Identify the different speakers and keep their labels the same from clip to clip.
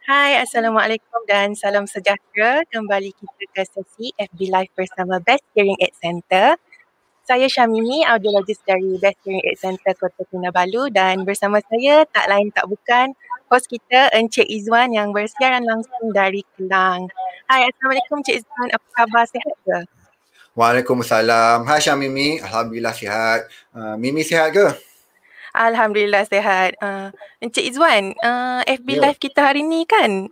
Speaker 1: Hai, Assalamualaikum dan salam sejahtera. Kembali kita ke sesi FB Live bersama Best Hearing Aid Center. Saya Syamimi, audiologis dari Best Hearing Aid Center Kota Kinabalu dan bersama saya tak lain tak bukan hos kita Encik Izwan yang bersiaran langsung dari Kelang. Hai, Assalamualaikum Encik Izwan. Apa khabar? Sihat ke?
Speaker 2: Waalaikumsalam. Hai Syamimi, Alhamdulillah sihat. Mimi sihat ke?
Speaker 1: Alhamdulillah sihat. Encik Izwan, FB
Speaker 2: Ya.
Speaker 1: Live kita hari ni kan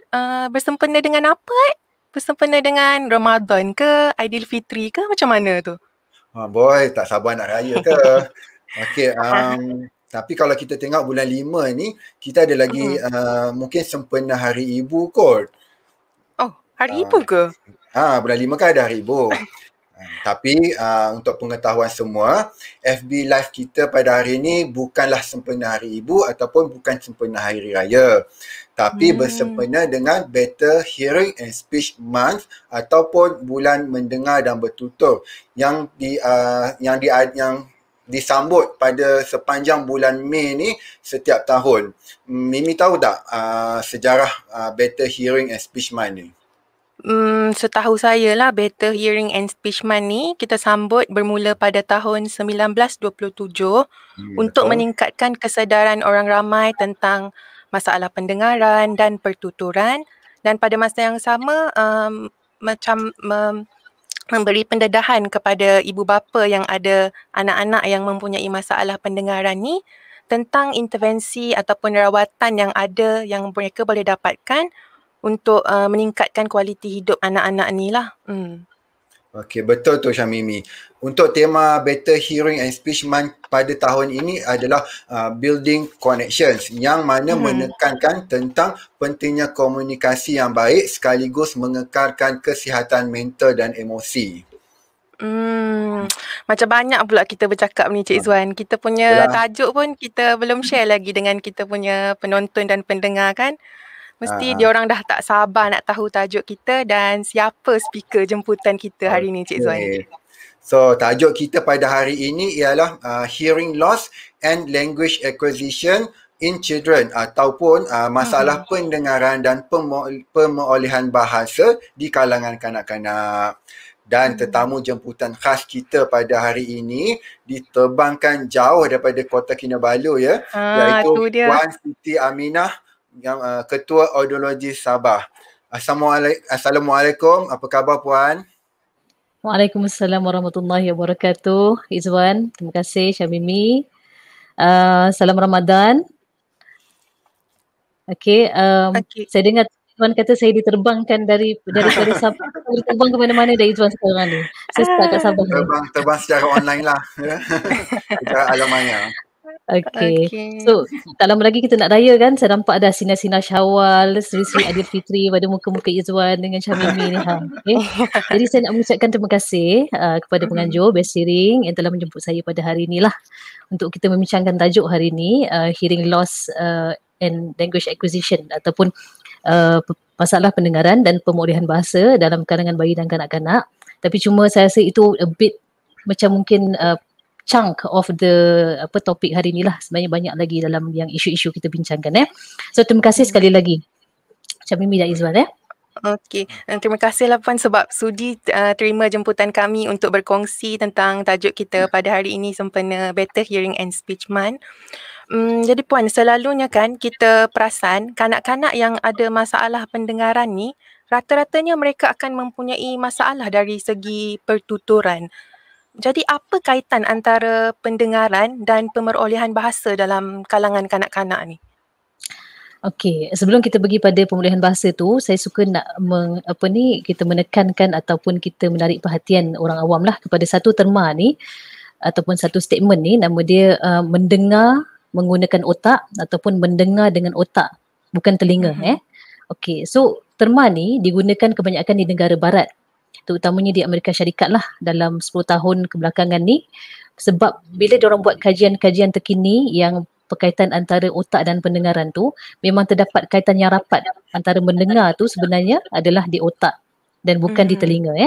Speaker 1: bersempena dengan apa? Bersempena dengan Ramadan ke, Aidilfitri ke, macam mana tu?
Speaker 2: Boy, tak sabar nak raya ke? Okey, tapi kalau kita tengok bulan 5 ni, kita ada lagi mungkin sempena Hari Ibu kot.
Speaker 1: Oh, hari
Speaker 2: Uh,
Speaker 1: ibu ke?
Speaker 2: bulan 5 kan ada Hari Ibu. Tapi untuk pengetahuan semua, FB Live kita pada hari ini bukanlah sempena Hari Ibu ataupun bukan sempena Hari Raya. Tapi bersempena dengan Better Hearing and Speech Month ataupun bulan mendengar dan bertutur yang disambut pada sepanjang bulan Mei ni setiap tahun. Mimi tahu tak sejarah Better Hearing and Speech Month ni?
Speaker 1: Setahu saya lah Better Hearing and Speech Month ni kita sambut bermula pada tahun 1927 untuk
Speaker 2: Betul.
Speaker 1: meningkatkan kesedaran orang ramai tentang masalah pendengaran dan pertuturan, dan pada masa yang sama memberi pendedahan kepada ibu bapa yang ada anak-anak yang mempunyai masalah pendengaran ni tentang intervensi ataupun rawatan yang ada yang mereka boleh dapatkan untuk meningkatkan kualiti hidup anak-anak ni lah.
Speaker 2: Okey, betul tu Syamimi. Untuk tema Better Hearing and Speech Month pada tahun ini adalah Building Connections, yang mana menekankan tentang pentingnya komunikasi yang baik sekaligus mengekalkan kesihatan mental dan emosi.
Speaker 1: Macam banyak pula kita bercakap ni Cik Izwan. Kita punya tajuk pun kita belum share lagi dengan kita punya penonton dan pendengar kan. Mesti diorang dah tak sabar nak tahu tajuk kita dan siapa speaker jemputan kita hari ni Cik Izwan.
Speaker 2: So, tajuk kita pada hari ini ialah Hearing Loss and Language Acquisition in Children ataupun masalah pendengaran dan pemolehan bahasa di kalangan kanak-kanak. Dan tetamu jemputan khas kita pada hari ini diterbangkan jauh daripada Kota Kinabalu ya, iaitu Puan Siti Aminah yang Ketua Audiologis Sabah. Assalamualaikum. Apa khabar Puan?
Speaker 3: Waalaikumsalam warahmatullahi wabarakatuh. Izwan, terima kasih Syamimi. Salam Ramadan. Okey, saya dengar Izwan kata saya diterbangkan daripada Sabah, diterbang ke mana-mana dari Izwan sekarang ni. Saya start kat Sabah ni.
Speaker 2: Terbang secara online lah. Secara alam maya.
Speaker 3: Okay. So, tak lama lagi kita nak raya kan. Saya nampak ada sinar-sinar Syawal, Seri-seri Aidilfitri pada muka-muka Izwan dengan Syamimi ni. Okay. Jadi saya nak mengucapkan terima kasih kepada penganjur Best Hearing yang telah menjemput saya pada hari inilah untuk kita membincangkan tajuk hari ini, Hearing Loss and Language Acquisition ataupun masalah pendengaran dan pemolehan bahasa dalam kalangan bayi dan kanak-kanak. Tapi cuma saya rasa itu a bit macam mungkin chunk of the topik hari ni lah. Sebenarnya banyak lagi dalam yang isu-isu kita bincangkan. So terima kasih sekali lagi Syamimi dan Izwan.
Speaker 1: Okey, terima kasihlah Puan sebab sudi terima jemputan kami untuk berkongsi tentang tajuk kita pada hari ini sempena Better Hearing and Speech Month. Jadi Puan, selalunya kan kita perasan kanak-kanak yang ada masalah pendengaran ni rata-ratanya mereka akan mempunyai masalah dari segi pertuturan. Jadi apa kaitan antara pendengaran dan pemerolehan bahasa dalam kalangan kanak-kanak ni?
Speaker 3: Okey, sebelum kita pergi pada pemulihan bahasa tu, saya suka nak kita menekankan ataupun kita menarik perhatian orang awam lah kepada satu terma ni ataupun satu statement ni, nama dia mendengar menggunakan otak ataupun mendengar dengan otak, bukan telinga. Okey, so terma ni digunakan kebanyakan di negara barat, terutamanya di Amerika Syarikat lah dalam 10 tahun kebelakangan ni, sebab bila diorang buat kajian-kajian terkini yang berkaitan antara otak dan pendengaran tu, memang terdapat kaitan yang rapat antara mendengar tu sebenarnya adalah di otak dan bukan di telinga.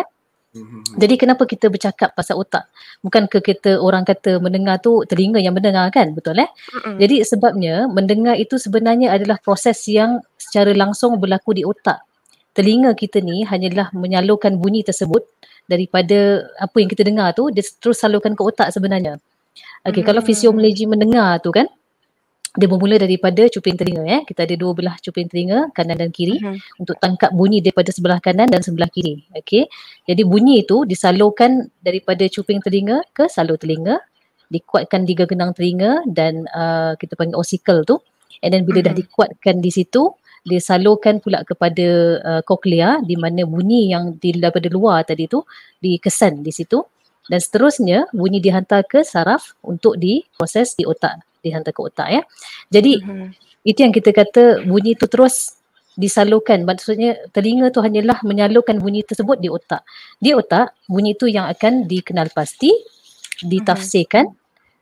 Speaker 3: Jadi kenapa kita bercakap pasal otak? Bukan ke kita orang kata mendengar tu telinga yang mendengar kan, betul Jadi sebabnya mendengar itu sebenarnya adalah proses yang secara langsung berlaku di otak. Telinga kita ni hanyalah menyalurkan bunyi tersebut daripada apa yang kita dengar tu, dia terus salurkan ke otak sebenarnya. Okey, kalau fisiologi mendengar tu kan, dia bermula daripada cuping telinga. Kita ada dua belah cuping telinga, kanan dan kiri, untuk tangkap bunyi daripada sebelah kanan dan sebelah kiri. Okey. Jadi bunyi itu disalurkan daripada cuping telinga ke salur telinga, dikuatkan di gagenang telinga dan kita panggil ossicle tu. And then bila dah dikuatkan di situ, dia salurkan pula kepada koklia, di mana bunyi yang daripada luar tadi tu dikesan di situ. Dan seterusnya bunyi dihantar ke saraf untuk diproses di otak, dihantar ke otak Jadi itu yang kita kata bunyi itu terus disalurkan. Maksudnya telinga tu hanyalah menyalurkan bunyi tersebut di otak. Di otak bunyi itu yang akan dikenal pasti, ditafsirkan,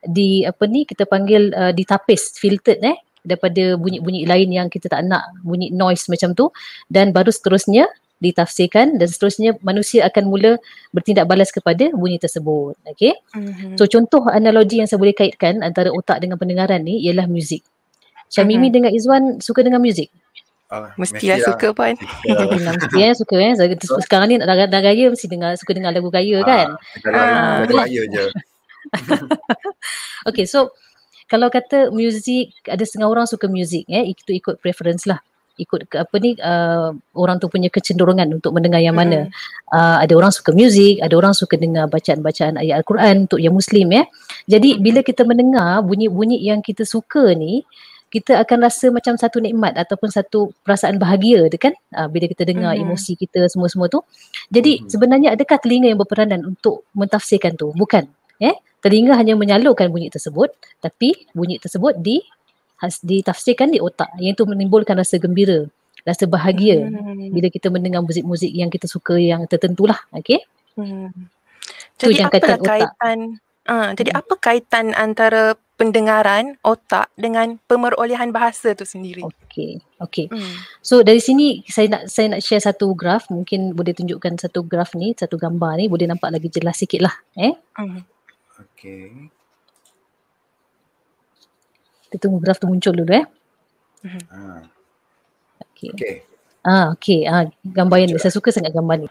Speaker 3: kita panggil ditapis, filtered daripada bunyi-bunyi lain yang kita tak nak, bunyi noise macam tu, dan baru seterusnya ditafsirkan dan seterusnya manusia akan mula bertindak balas kepada bunyi tersebut. Okey. So contoh analogi yang saya boleh kaitkan antara otak dengan pendengaran ni ialah muzik. Syamimi dengan Izwan suka dengar muzik?
Speaker 1: Mestilah suka pun.
Speaker 3: Mesti suka sekarang ni dah gaya mesti suka dengar lagu gaya kan.
Speaker 2: Lagu gaya je.
Speaker 3: Okay, so kalau kata muzik, ada setengah orang suka muzik itu ikut preference lah. Ikut orang tu punya kecenderungan untuk mendengar yang mana. Ada orang suka muzik, ada orang suka dengar bacaan-bacaan ayat Al-Quran untuk yang Muslim Jadi bila kita mendengar bunyi-bunyi yang kita suka ni, kita akan rasa macam satu nikmat ataupun satu perasaan bahagia tu kan, bila kita dengar emosi kita semua-semua tu. Jadi sebenarnya adakah telinga yang berperanan untuk mentafsirkan tu? Bukan. Telinga hanya menyalurkan bunyi tersebut, tapi bunyi tersebut ditafsirkan di otak, yang itu menimbulkan rasa gembira, rasa bahagia bila kita mendengar muzik-muzik yang kita suka yang tertentulah. Okey.
Speaker 1: Jadi apa kaitan jadi apa kaitan antara pendengaran otak dengan pemerolehan bahasa tu sendiri?
Speaker 3: Okey. So dari sini saya nak share satu graf, mungkin boleh tunjukkan satu graf ni, satu gambar ni boleh nampak lagi jelas sikitlah
Speaker 2: Okey.
Speaker 3: Kita tunggu graf tu muncul dulu Okey. Gambar yang saya suka sangat gambar ni.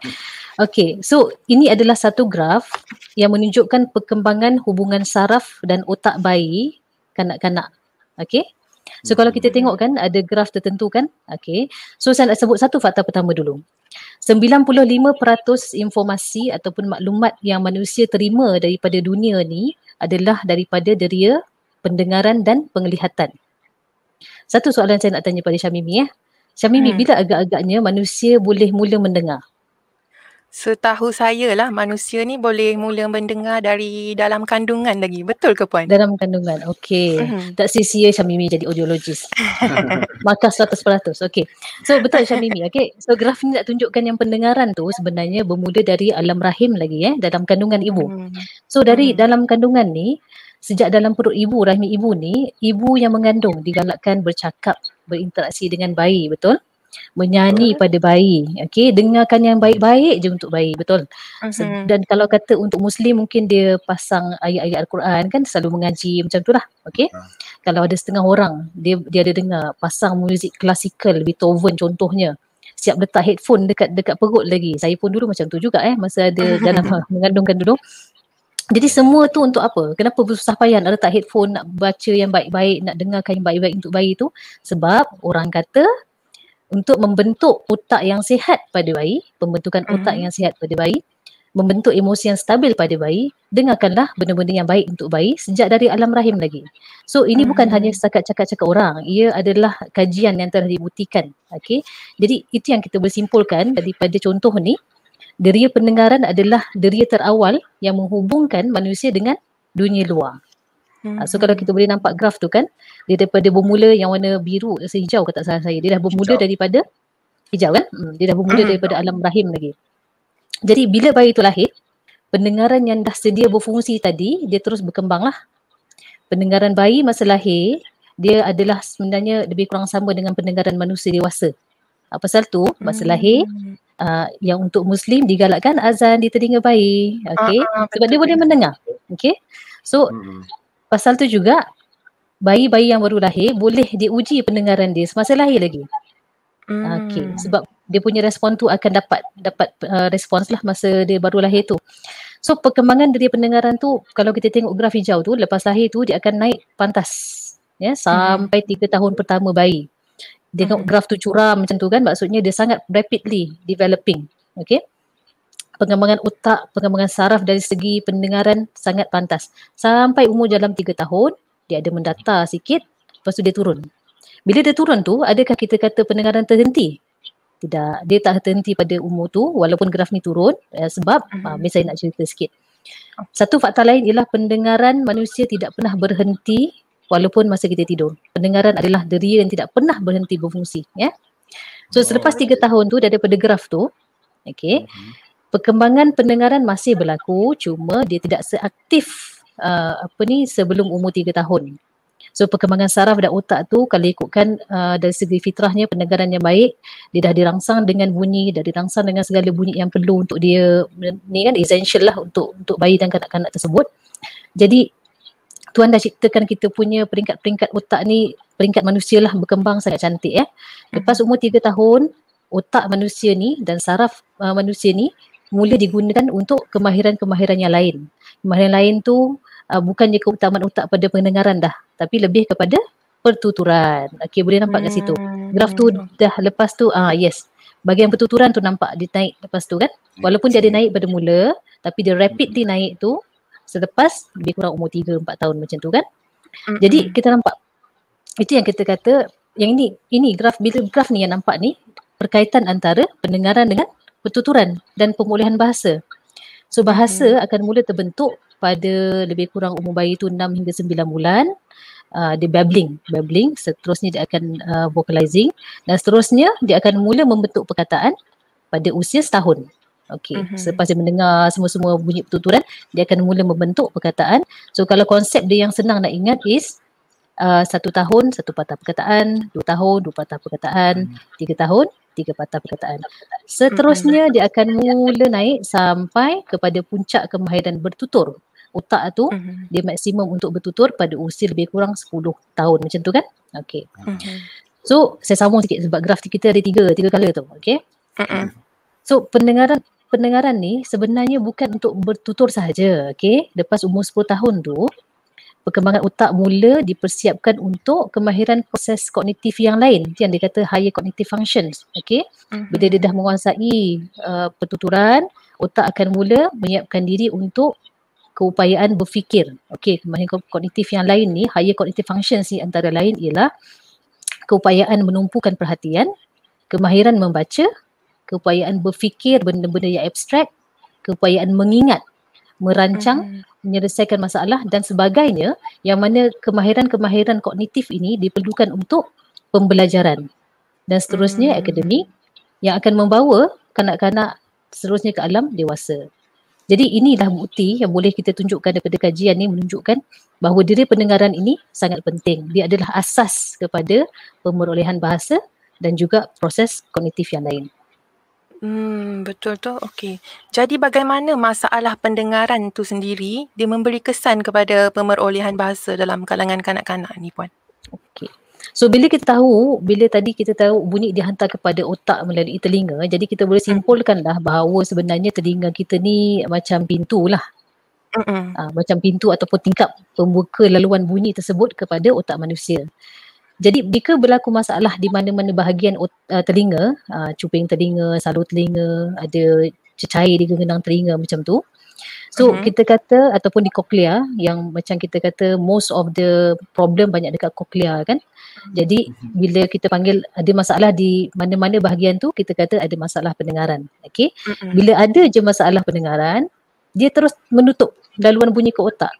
Speaker 3: Okey, so ini adalah satu graf yang menunjukkan perkembangan hubungan saraf dan otak bayi kanak-kanak. Okey. So kalau kita tengok kan ada graf tertentu kan. Okey. So saya nak sebut satu fakta pertama dulu. 95% informasi ataupun maklumat yang manusia terima daripada dunia ni adalah daripada deria, pendengaran dan penglihatan. Satu soalan saya nak tanya pada Syamimi Syamimi, bila agak-agaknya manusia boleh mula mendengar?
Speaker 1: Setahu saya lah manusia ni boleh mula mendengar dari dalam kandungan lagi. Betul ke Puan?
Speaker 3: Dalam kandungan. Okey. Tak sia-sia Syamimi jadi audiologis. Markah 100%. Okey. So betul Syamimi. Okey. So graf ni nak tunjukkan yang pendengaran tu sebenarnya bermula dari alam rahim lagi dalam kandungan ibu. So dari dalam kandungan ni, sejak dalam perut ibu, rahim ibu ni, ibu yang mengandung digalakkan bercakap, berinteraksi dengan bayi, betul? Menyanyi pada bayi. Okey, dengarkan yang baik-baik je untuk bayi, betul? Dan kalau kata untuk Muslim mungkin dia pasang ayat-ayat Al-Quran kan, selalu mengaji macam tu lah. Okey. Kalau ada setengah orang dia ada dengar pasang muzik klasikal, Beethoven contohnya, siap letak headphone dekat perut lagi. Saya pun dulu macam tu juga masa ada dalam mengandungkan dulu. Jadi semua tu untuk apa? Kenapa bersusah payah nak letak headphone, nak baca yang baik-baik, nak dengarkan yang baik-baik untuk bayi tu? Sebab orang kata untuk membentuk otak yang sihat pada bayi, pembentukan otak yang sihat pada bayi, membentuk emosi yang stabil pada bayi, dengarkanlah benda-benda yang baik untuk bayi sejak dari alam rahim lagi. So ini bukan hanya setakat cakap-cakap orang, ia adalah kajian yang telah dibuktikan. Okay? Jadi itu yang kita bersimpulkan daripada contoh ni, deria pendengaran adalah deria terawal yang menghubungkan manusia dengan dunia luar. So kalau kita boleh nampak graf tu kan, dia daripada bermula yang warna biru, hijau kata salah saya, dia dah bermula daripada hijau kan, dia dah bermula daripada alam rahim lagi. Jadi bila bayi tu lahir, pendengaran yang dah sedia berfungsi tadi, dia terus berkembang lah. Pendengaran bayi masa lahir, dia adalah sebenarnya lebih kurang sama dengan pendengaran manusia dewasa. Pasal tu, masa lahir, yang untuk Muslim digalakkan azan di telinga bayi, okey, sebab dia boleh mendengar, okey. So pasal tu juga bayi-bayi yang baru lahir boleh diuji pendengaran dia semasa lahir lagi. Okey, sebab dia punya respon tu akan dapat respons lah masa dia baru lahir tu. So perkembangan dari pendengaran tu, kalau kita tengok graf hijau tu, lepas lahir tu dia akan naik pantas ya sampai 3 tahun pertama bayi. Tengok graf tu curam macam tu kan, maksudnya dia sangat rapidly developing. Okey. Pengembangan otak, pengembangan saraf dari segi pendengaran sangat pantas. Sampai umur dalam 3 tahun, dia ada mendata sikit, lepas tu dia turun. Bila dia turun tu, adakah kita kata pendengaran terhenti? Tidak, dia tak terhenti pada umur tu walaupun graf ni turun sebab saya nak cerita sikit. Satu fakta lain ialah pendengaran manusia tidak pernah berhenti walaupun masa kita tidur. Pendengaran adalah deria yang tidak pernah berhenti berfungsi, ya. So selepas 3 tahun tu daripada graf tu, okey, perkembangan pendengaran masih berlaku, cuma dia tidak seaktif sebelum umur 3 tahun. So perkembangan saraf dan otak tu kalau ikutkan dari segi fitrahnya pendengaran yang baik, dia dah dirangsang dengan bunyi, dah dirangsang dengan segala bunyi yang perlu untuk dia, ni kan essential lah untuk bayi dan kanak-kanak tersebut. Jadi Tuhan dah ciptakan kita punya peringkat-peringkat otak ni, peringkat manusia lah berkembang sangat cantik ya. Lepas umur 3 tahun, otak manusia ni dan saraf manusia ni mula digunakan untuk kemahiran-kemahiran yang lain. Kemahiran lain tu bukannya keutamaan otak pada pendengaran dah, tapi lebih kepada pertuturan. Okey, boleh nampak kat situ. Graf tu dah lepas tu, yes. Bahagian pertuturan tu nampak dia naik lepas tu kan. Walaupun dia ada naik pada mula, tapi dia rapidly naik tu selepas lebih kurang umur 3-4 tahun macam tu kan. Jadi kita nampak, itu yang kita kata, yang ini graf, bila graf ni yang nampak ni, perkaitan antara pendengaran dengan pertuturan dan pemulihan bahasa. So bahasa akan mula terbentuk pada lebih kurang umur bayi tu 6 hingga 9 bulan. Dia babbling, seterusnya dia akan vocalizing dan seterusnya dia akan mula membentuk perkataan pada usia setahun. Okey, selepas dia mendengar semua-semua bunyi pertuturan, dia akan mula membentuk perkataan. So kalau konsep dia yang senang nak ingat is 1 tahun 1 patah perkataan, 2 tahun 2 patah perkataan, 3 tahun 3 patah perkataan. Seterusnya dia akan mula naik sampai kepada puncak kemahiran bertutur. Otak tu dia maksimum untuk bertutur pada usia lebih kurang 10 tahun macam tu kan. Okey. So saya sambung sikit sebab graf kita ada tiga color tu. Okey. So pendengaran ni sebenarnya bukan untuk bertutur sahaja. Okey. Lepas umur 10 tahun tu perkembangan otak mula dipersiapkan untuk kemahiran proses kognitif yang lain, yang dia kata higher cognitive functions. Okey. Bila dia dah menguasai pertuturan, otak akan mula menyiapkan diri untuk keupayaan berfikir. Okey, kemahiran kognitif yang lain ni, higher cognitive functions ni antara lain ialah keupayaan menumpukan perhatian, kemahiran membaca, keupayaan berfikir benda-benda yang abstrak, keupayaan mengingat, merancang, menyelesaikan masalah dan sebagainya, yang mana kemahiran-kemahiran kognitif ini diperlukan untuk pembelajaran dan seterusnya akademik yang akan membawa kanak-kanak seterusnya ke alam dewasa. Jadi inilah bukti yang boleh kita tunjukkan daripada kajian ni, menunjukkan bahawa diri pendengaran ini sangat penting. Dia adalah asas kepada pemerolehan bahasa dan juga proses kognitif yang lain.
Speaker 1: Betul tu. Okey. Jadi bagaimana masalah pendengaran tu sendiri dia memberi kesan kepada pemerolehan bahasa dalam kalangan kanak-kanak ni puan?
Speaker 3: Okey. So bila tadi kita tahu bunyi dihantar kepada otak melalui telinga, jadi kita boleh simpulkanlah bahawa sebenarnya telinga kita ni macam pintu lah. Macam pintu ataupun tingkap pembuka laluan bunyi tersebut kepada otak manusia. Jadi jika berlaku masalah di mana-mana bahagian telinga, cuping telinga, salur telinga, ada cecair di genang telinga macam tu. So kita kata ataupun di koklea yang macam kita kata most of the problem banyak dekat koklea kan. Jadi bila kita panggil ada masalah di mana-mana bahagian tu, kita kata ada masalah pendengaran. Okey. Bila ada je masalah pendengaran, dia terus menutup laluan bunyi ke otak.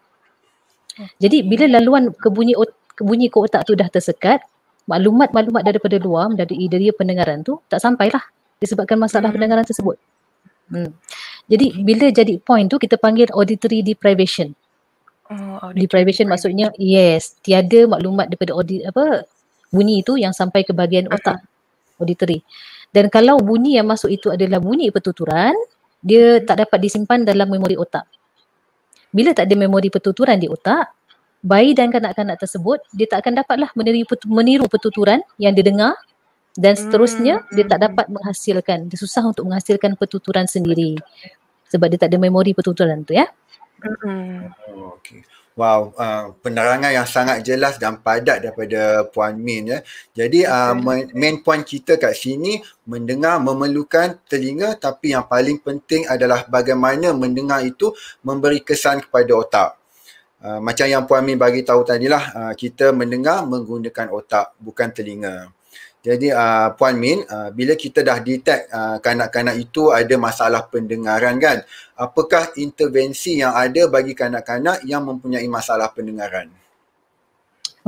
Speaker 3: Jadi bila laluan bunyi ke otak tu dah tersekat, maklumat-maklumat daripada luar dari pendengaran tu tak sampailah disebabkan masalah pendengaran tersebut. Jadi bila jadi point tu kita panggil auditory deprivation. Deprivation maksudnya tiada maklumat daripada bunyi itu yang sampai ke bahagian otak auditory. Dan kalau bunyi yang masuk itu adalah bunyi pertuturan, dia tak dapat disimpan dalam memori otak. Bila tak ada memori pertuturan di otak, bayi dan kanak-kanak tersebut dia tak akan dapatlah meniru pertuturan yang dia dengar, dan seterusnya dia tak dapat menghasilkan, dia susah untuk menghasilkan pertuturan sendiri sebab dia tak ada memori pertuturan tu ya.
Speaker 2: Okey. Wow, penerangan yang sangat jelas dan padat daripada Puan Min ya. Jadi main point kita kat sini, mendengar memerlukan telinga, tapi yang paling penting adalah bagaimana mendengar itu memberi kesan kepada otak. Macam yang Puan Min bagi tahu tadilah, kita mendengar menggunakan otak, bukan telinga. Jadi Puan Min, bila kita dah detect kanak-kanak itu ada masalah pendengaran kan, apakah intervensi yang ada bagi kanak-kanak yang mempunyai masalah pendengaran?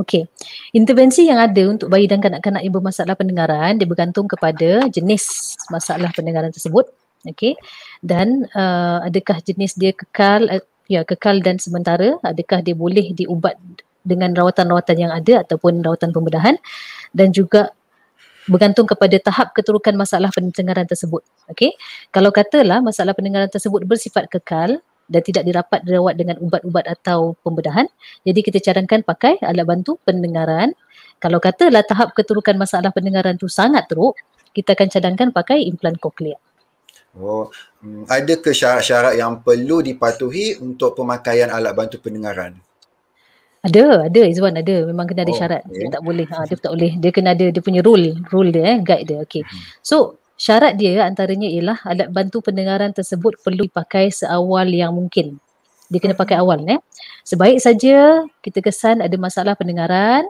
Speaker 3: Okey, intervensi yang ada untuk bayi dan kanak-kanak yang bermasalah pendengaran dia bergantung kepada jenis masalah pendengaran tersebut. Okey, dan adakah jenis dia kekal dan sementara, adakah dia boleh diubat dengan rawatan-rawatan yang ada ataupun rawatan pembedahan, dan juga bergantung kepada tahap keterukan masalah pendengaran tersebut. Okey, kalau katalah masalah pendengaran tersebut bersifat kekal dan tidak dirawat dengan ubat-ubat atau pembedahan, jadi kita cadangkan pakai alat bantu pendengaran. Kalau katalah tahap keterukan masalah pendengaran tu sangat teruk, kita akan cadangkan pakai implan koklear.
Speaker 2: Ada ke syarat-syarat yang perlu dipatuhi untuk pemakaian alat bantu pendengaran?
Speaker 3: Ada Izwan, ada. Memang kena ada syarat. Dia tak boleh, dia kena ada dia punya rule dia, guide dia. Okey. So, syarat dia antaranya ialah alat bantu pendengaran tersebut perlu dipakai seawal yang mungkin. Dia kena pakai awal Sebaik saja kita kesan ada masalah pendengaran,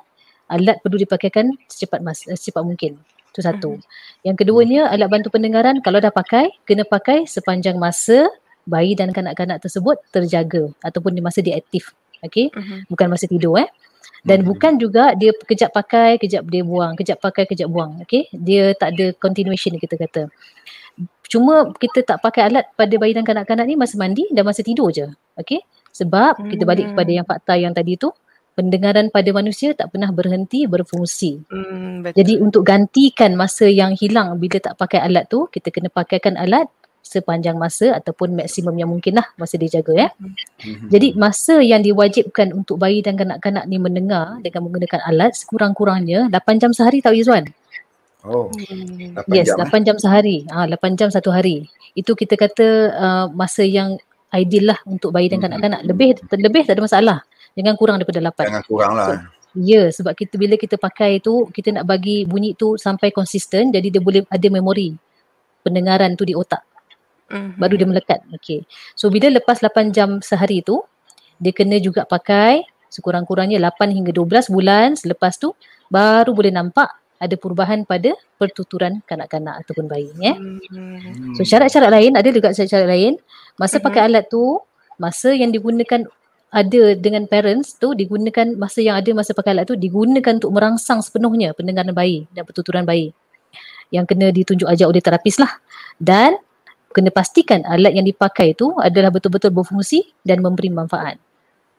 Speaker 3: alat perlu dipakaikan secepat mungkin. Itu satu. Yang keduanya, alat bantu pendengaran kalau dah pakai, kena pakai sepanjang masa bayi dan kanak-kanak tersebut terjaga ataupun di masa dia aktif. Okey, bukan masa tidur dan bukan juga dia kejap pakai, kejap dia buang, kejap pakai, kejap buang. Okey, dia tak ada continuation kita kata. Cuma kita tak pakai alat pada bayi dan kanak-kanak ni masa mandi dan masa tidur je. Okey, sebab kita balik kepada yang fakta yang tadi tu, pendengaran pada manusia tak pernah berhenti berfungsi. Jadi untuk gantikan masa yang hilang bila tak pakai alat tu, kita kena pakaikan alat sepanjang masa ataupun maksimum yang mungkin lah masa dia jaga Jadi masa yang diwajibkan untuk bayi dan kanak-kanak ni mendengar dengan menggunakan alat sekurang-kurangnya 8 jam sehari tau Izwan.
Speaker 2: 8
Speaker 3: yes,
Speaker 2: jam
Speaker 3: 8 jam sehari. 8 jam satu hari. Itu kita kata masa yang ideal lah untuk bayi dan kanak-kanak. Lebih tak ada masalah. Jangan kurang daripada 8.
Speaker 2: Jangan kurang lah.
Speaker 3: Sebab bila kita pakai tu, kita nak bagi bunyi tu sampai konsisten, jadi dia boleh ada memori pendengaran tu di otak. Baru dia melekat. Okay. So bila lepas 8 jam sehari tu, dia kena juga pakai sekurang-kurangnya 8 hingga 12 bulan selepas tu, baru boleh nampak ada perubahan pada pertuturan kanak-kanak ataupun bayi. So syarat-syarat lain, ada juga syarat-syarat lain. Masa pakai alat tu, masa yang digunakan ada dengan parents tu, digunakan masa yang ada masa pakai alat tu, digunakan untuk merangsang sepenuhnya pendengaran bayi dan pertuturan bayi. Yang kena ditunjuk ajar oleh terapis lah. Dan kena pastikan alat yang dipakai itu adalah betul-betul berfungsi dan memberi manfaat.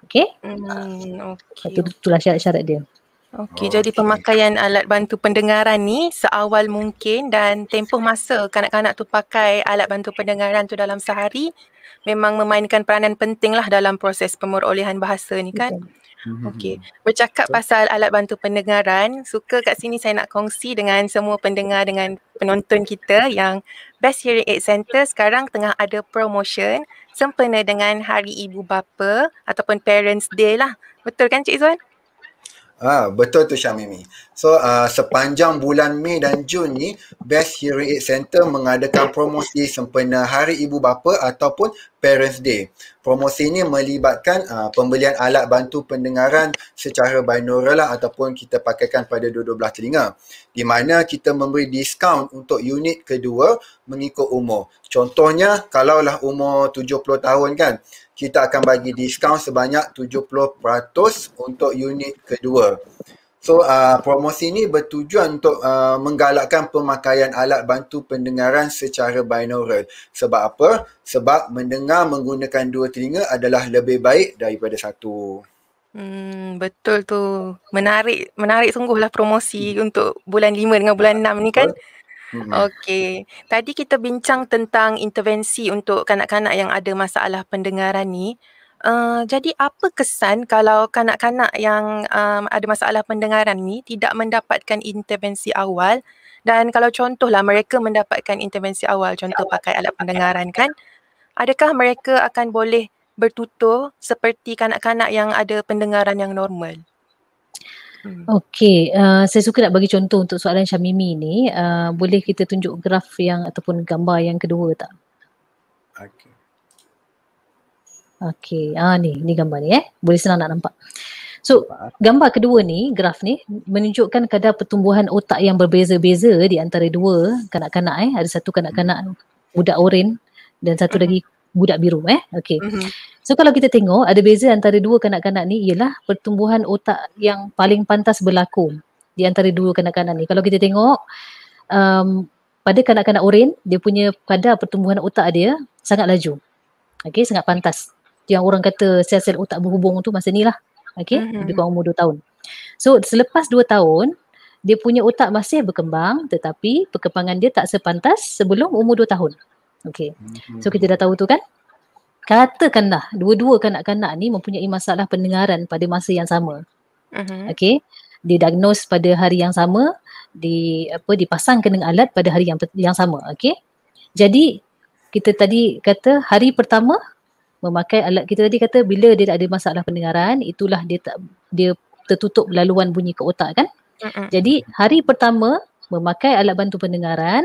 Speaker 3: Okey? Itulah syarat-syarat dia.
Speaker 1: Okey, jadi pemakaian alat bantu pendengaran ni seawal mungkin dan tempoh masa kanak-kanak tu pakai alat bantu pendengaran tu dalam sehari memang memainkan peranan penting lah dalam proses pemerolehan bahasa ni kan. Okey, bercakap pasal alat bantu pendengaran, suka kat sini saya nak kongsi dengan semua pendengar, dengan penonton kita yang Best Hearing Aid Center sekarang tengah ada promotion sempena dengan Hari Ibu Bapa ataupun Parents Day lah. Betul kan Cik Izwan?
Speaker 2: Betul tu Syamimi. So sepanjang bulan Mei dan Jun ni, Best Hearing Aid Center mengadakan promosi sempena Hari Ibu Bapa ataupun Parents Day. Promosi ini melibatkan pembelian alat bantu pendengaran secara binaural lah, ataupun kita pakaikan pada dua-dua belah telinga, di mana kita memberi diskaun untuk unit kedua mengikut umur. Contohnya kalaulah umur 70 tahun kan, kita akan bagi diskaun sebanyak 70% untuk unit kedua. So promosi ini bertujuan untuk menggalakkan pemakaian alat bantu pendengaran secara binaural. Sebab apa? Sebab mendengar menggunakan dua telinga adalah lebih baik daripada satu.
Speaker 1: Betul tu. Menarik sungguhlah promosi untuk bulan 5 dengan bulan 6 ni kan. Okey. Tadi kita bincang tentang intervensi untuk kanak-kanak yang ada masalah pendengaran ni. Jadi apa kesan kalau kanak-kanak yang ada masalah pendengaran ni tidak mendapatkan intervensi awal, dan kalau contohlah mereka mendapatkan intervensi awal, contoh pakai alat pendengaran kan, adakah mereka akan boleh bertutur seperti kanak-kanak yang ada pendengaran yang normal?
Speaker 3: Okey, saya suka nak bagi contoh untuk soalan Syamimi ni. Boleh kita tunjuk graf yang ataupun gambar yang kedua tak?
Speaker 2: Okey.
Speaker 3: Okey, ni gambar ni boleh senang nak nampak. So, gambar kedua ni, graf ni menunjukkan kadar pertumbuhan otak yang berbeza-beza di antara dua kanak-kanak Ada satu kanak-kanak budak oren dan satu lagi budak biru Okey. So kalau kita tengok ada beza antara dua kanak-kanak ni ialah pertumbuhan otak yang paling pantas berlaku di antara dua kanak-kanak ni. Kalau kita tengok pada kanak-kanak oren, dia punya kadar pertumbuhan otak dia sangat laju. Okey, sangat pantas. Yang orang kata sel-sel otak berhubung tu masa ni lah. Okey, lebih kurang umur 2 tahun. So selepas 2 tahun, dia punya otak masih berkembang tetapi perkembangan dia tak sepantas sebelum umur 2 tahun. Okey. So kita dah tahu tu kan? Katakanlah dua-dua kanak-kanak ni mempunyai masalah pendengaran pada masa yang sama. Okey. Didiagnose pada hari yang sama, dipasangkan dengan alat pada hari yang sama. Okey. Jadi kita tadi kata hari pertama memakai alat, kita tadi kata bila dia tak ada masalah pendengaran, itulah dia tertutup laluan bunyi ke otak kan. Jadi hari pertama memakai alat bantu pendengaran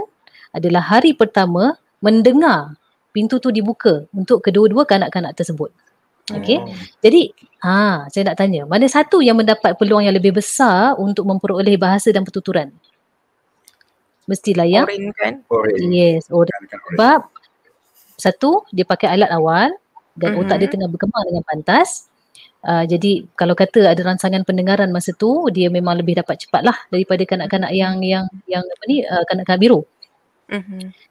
Speaker 3: adalah hari pertama mendengar pintu tu dibuka untuk kedua-dua kanak-kanak tersebut. Okey. Jadi saya nak tanya, mana satu yang mendapat peluang yang lebih besar untuk memperoleh bahasa dan pertuturan? Mestilah yang
Speaker 1: oren kan?
Speaker 3: Yes, oren. Sebab satu, dia pakai alat awal dan otak dia tengah berkembang dengan pantas. Jadi kalau kata ada rangsangan pendengaran masa tu, dia memang lebih dapat cepatlah daripada kanak-kanak yang kanak-kanak biru.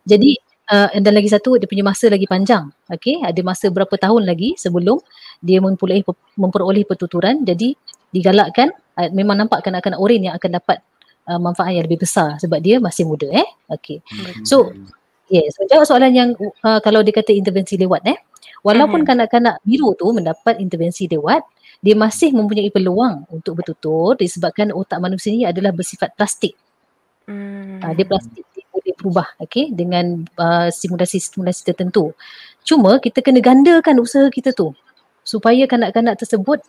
Speaker 3: Jadi dan lagi satu, dia punya masa lagi panjang. Okey, ada masa berapa tahun lagi sebelum dia memperoleh pertuturan. Jadi digalakkan, memang nampak kanak-kanak oren yang akan dapat manfaat yang lebih besar sebab dia masih muda Okey. So jawab soalan yang kalau dia kata intervensi lewat walaupun kanak-kanak biru tu mendapat intervensi lewat, dia masih mempunyai peluang untuk bertutur disebabkan otak manusia ni adalah bersifat plastik. Dia plastik, dia boleh berubah dengan stimulasi-stimulasi tertentu. Cuma kita kena gandakan usaha kita tu supaya kanak-kanak tersebut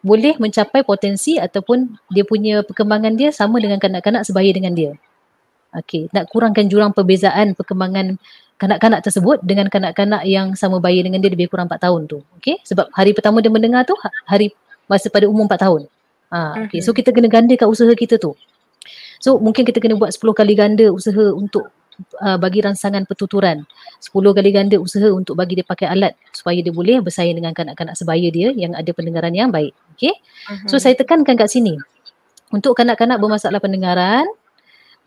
Speaker 3: boleh mencapai potensi ataupun dia punya perkembangan dia sama dengan kanak-kanak sebaya dengan dia. Okey, nak kurangkan jurang perbezaan perkembangan kanak-kanak tersebut dengan kanak-kanak yang sama baya dengan dia lebih kurang 4 tahun tu. Okey, sebab hari pertama dia mendengar tu hari masa pada umur 4 tahun. Okey, so kita kena gandakan usaha kita tu. So mungkin kita kena buat 10 kali ganda usaha untuk bagi rangsangan pertuturan. 10 kali ganda usaha untuk bagi dia pakai alat supaya dia boleh bersaing dengan kanak-kanak sebaya dia yang ada pendengaran yang baik. Okey. So saya tekankan kat sini. Untuk kanak-kanak bermasalah pendengaran,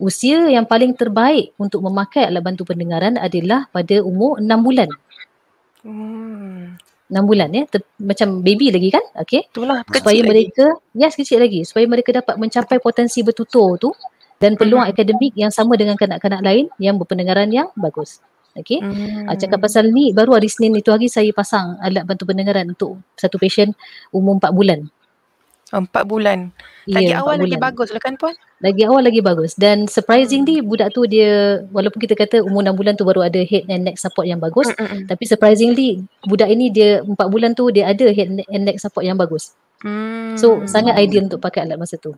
Speaker 3: usia yang paling terbaik untuk memakai alat bantu pendengaran adalah pada umur 6 bulan. 6 bulan macam baby lagi kan? Okey.
Speaker 1: Itulah
Speaker 3: supaya mereka kecil lagi, supaya mereka dapat mencapai potensi bertutur tu dan peluang akademik yang sama dengan kanak-kanak lain yang berpendengaran yang bagus. Okey. Cakap pasal ni, baru hari Isnin itu hari saya pasang alat bantu pendengaran untuk satu pasien umur 4 bulan.
Speaker 1: 4 bulan. Lagi awal lagi bagus lah kan Puan?
Speaker 3: Lagi awal lagi bagus. Dan surprisingly budak tu dia, walaupun kita kata umur 6 bulan tu baru ada head and neck support yang bagus, tapi surprisingly budak ini dia 4 bulan tu dia ada head and neck support yang bagus. So sangat ideal untuk pakai alat masa tu.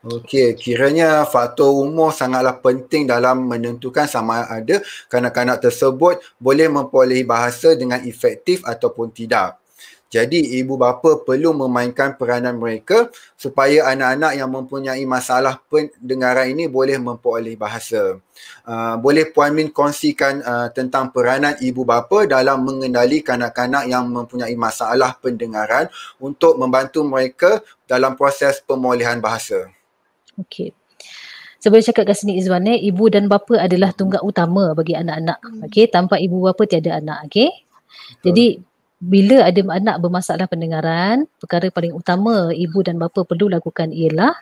Speaker 2: Okey, kiranya faktor umur sangatlah penting dalam menentukan sama ada kanak-kanak tersebut boleh memperolehi bahasa dengan efektif ataupun tidak. Jadi ibu bapa perlu memainkan peranan mereka supaya anak-anak yang mempunyai masalah pendengaran ini boleh memperoleh bahasa. Boleh Puan Min kongsikan tentang peranan ibu bapa dalam mengendali kanak-kanak yang mempunyai masalah pendengaran untuk membantu mereka dalam proses pemolehan bahasa.
Speaker 3: Okey. Sebelum cakap kat sini Izwan, ibu dan bapa adalah tunggak utama bagi anak-anak. Okey, tanpa ibu bapa tiada anak. Okey. Jadi bila ada anak bermasalah pendengaran, perkara paling utama ibu dan bapa perlu lakukan ialah